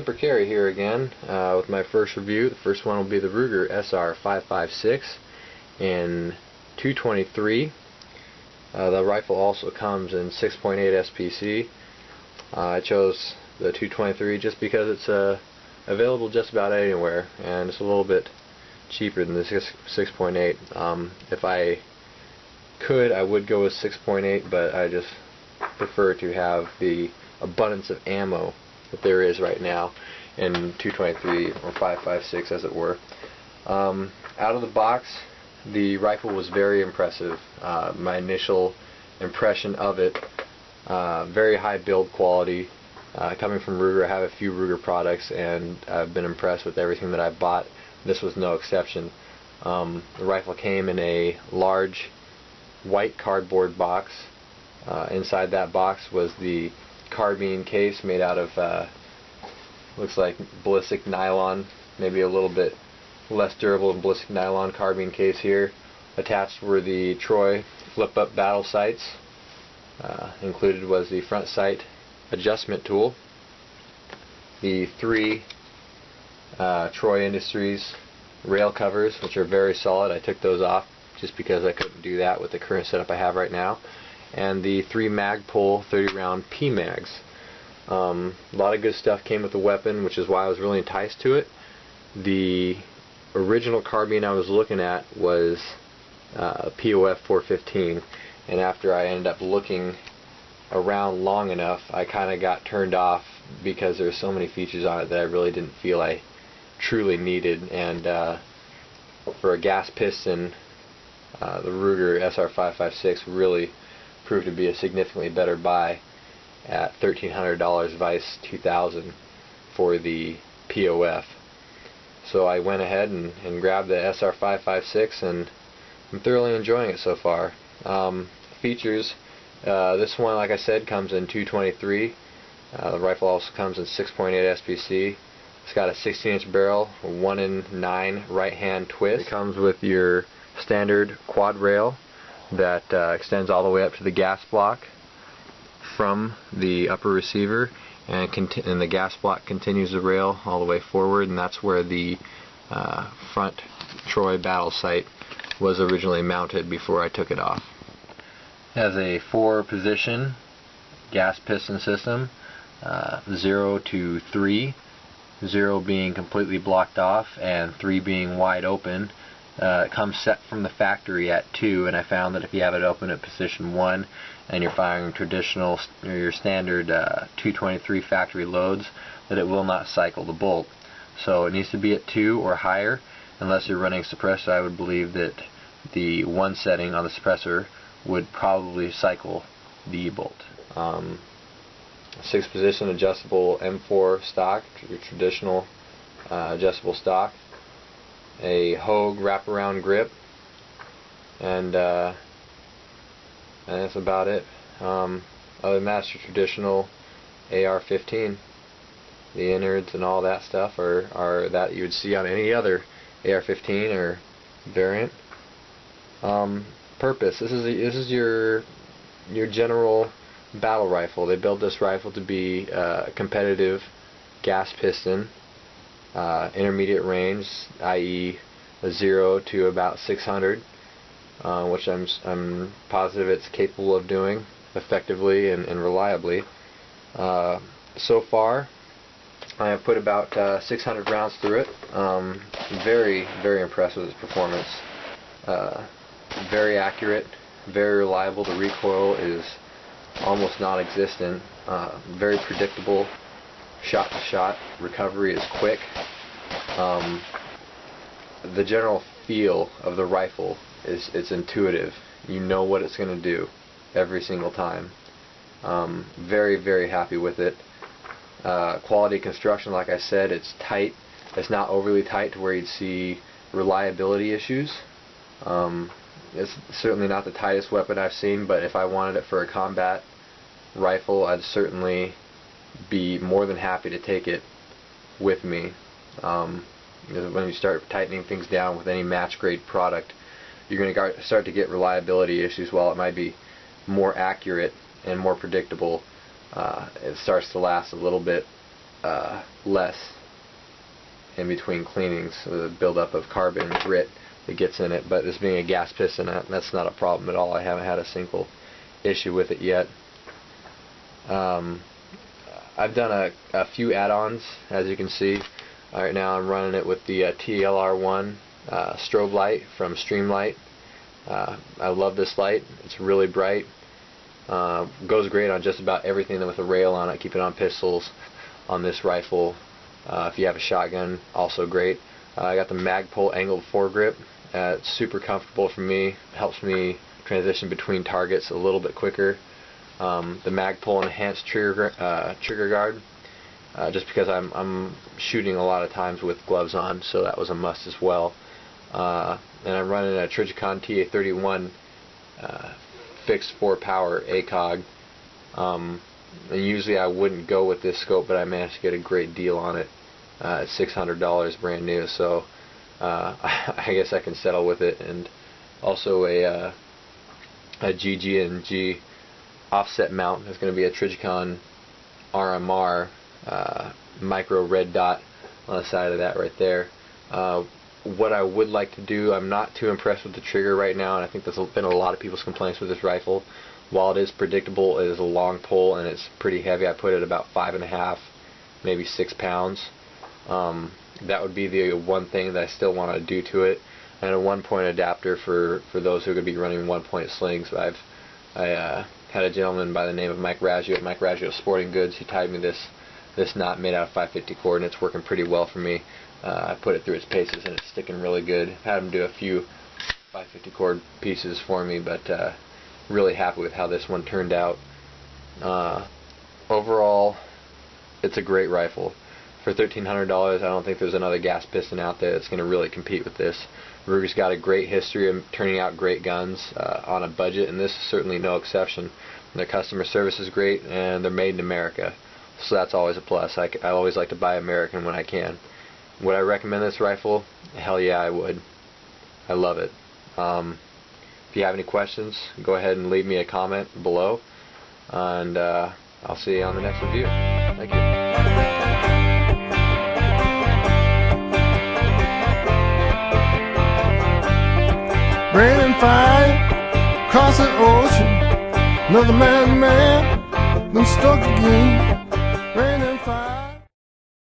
Sempercarry here again with my first review. The first one will be the Ruger SR-556 in 223. The rifle also comes in 6.8 SPC. I chose the 223 just because it's available just about anywhere, and it's a little bit cheaper than the 6.8. If I could, I would go with 6.8, but I just prefer to have the abundance of ammo that there is right now in 223 or 556, as it were. Out of the box, the rifle was very impressive. My initial impression of it, very high build quality. Coming from Ruger, I have a few Ruger products, and I've been impressed with everything that I've bought. This was no exception. The rifle came in a large white cardboard box. Inside that box was the carbine case made out of looks like ballistic nylon, maybe a little bit less durable than ballistic nylon carbine case here. Attached were the Troy flip-up battle sights. Included was the front sight adjustment tool, the three Troy Industries rail covers, which are very solid. I took those off just because I couldn't do that with the current setup I have right now, and the 3 Magpul 30-round P mags. A lot of good stuff came with the weapon, which is why I was really enticed to it. The original carbine I was looking at was POF 415, and after I ended up looking around long enough, I kind of got turned off because there's so many features on it that I really didn't feel I truly needed. And for a gas piston, the Ruger SR-556 really proved to be a significantly better buy at $1,300 Vice 2000 for the POF. So I went ahead and grabbed the SR-556, and I'm thoroughly enjoying it so far. Features, this one, like I said, comes in 223. The rifle also comes in 6.8 SPC. It's got a 16-inch barrel, a 1-in-9 right-hand twist. It comes with your standard quad rail that extends all the way up to the gas block from the upper receiver, and the gas block continues the rail all the way forward, and that's where the front Troy battle sight was originally mounted before I took it off. It has a 4-position gas piston system, 0 to 3, 0 being completely blocked off and 3 being wide open. It comes set from the factory at 2, and I found that if you have it open at position 1 and you're firing traditional or your standard 223 factory loads, that it will not cycle the bolt. So it needs to be at 2 or higher. Unless you're running suppressor, I would believe that the 1 setting on the suppressor would probably cycle the bolt. 6-position adjustable M4 stock, your traditional adjustable stock. A Hogue wraparound grip, and that's about it. Other than that, it's your traditional AR-15. The innards and all that stuff are that you would see on any other AR-15 or variant. Purpose: this is your general battle rifle. They built this rifle to be a competitive gas piston. Intermediate range, i.e. 0 to about 600, which I'm positive it's capable of doing effectively and reliably. So far, I have put about 600 rounds through it. Very, very impressed with its performance. Very accurate, very reliable. The recoil is almost non-existent. Very predictable. Shot to shot recovery is quick. The general feel of the rifle it's intuitive. You know what it's going to do every single time. Very, very happy with it. Quality construction, like I said, it's tight. It's not overly tight to where you'd see reliability issues. It's certainly not the tightest weapon I've seen, but if I wanted it for a combat rifle, I'd certainly be more than happy to take it with me. Because when you start tightening things down with any match grade product, you're going to start to get reliability issues. While it might be more accurate and more predictable, it starts to last a little bit less in between cleanings, the buildup of carbon grit that gets in it. But this being a gas piston, that's not a problem at all. I haven't had a single issue with it yet. I've done a few add-ons, as you can see. Right now I'm running it with the TLR1 strobe light from Streamlight. I love this light. It's really bright. Goes great on just about everything with a rail on it. Keep it on pistols on this rifle. If you have a shotgun, also great. I got the Magpul angled foregrip. It's super comfortable for me. Helps me transition between targets a little bit quicker. The Magpul enhanced trigger guard. Just because I'm shooting a lot of times with gloves on, so that was a must as well. And I'm running a Trijicon TA31 fixed 4-power ACOG. And usually I wouldn't go with this scope, but I managed to get a great deal on it at $600 brand new, so I guess I can settle with it. And also a GG&G offset mount. There's going to be a Trijicon RMR micro red dot on the side of that right there. What I would like to do, I'm not too impressed with the trigger right now, and I think there's been a lot of people's complaints with this rifle. While it is predictable, it is a long pull and it's pretty heavy. I put it about 5.5, maybe 6 pounds. That would be the one thing that I still want to do to it, and a 1-point adapter for those who are going to be running 1-point slings. I had a gentleman by the name of Mike Raggio at Mike Raggio Sporting Goods. He tied me this knot made out of 550 cord, and it's working pretty well for me. I put it through its paces and it's sticking really good. Had him do a few 550 cord pieces for me, but really happy with how this one turned out. Overall, it's a great rifle. For $1,300, I don't think there's another gas piston out there that's going to really compete with this. Ruger's got a great history of turning out great guns on a budget, and this is certainly no exception. Their customer service is great, and they're made in America, so that's always a plus. I always like to buy American when I can. Would I recommend this rifle? Hell yeah, I would. I love it. If you have any questions, go ahead and leave me a comment below, and I'll see you on the next review. Thank you. Rain and fire, cross the ocean. Another man been stuck again.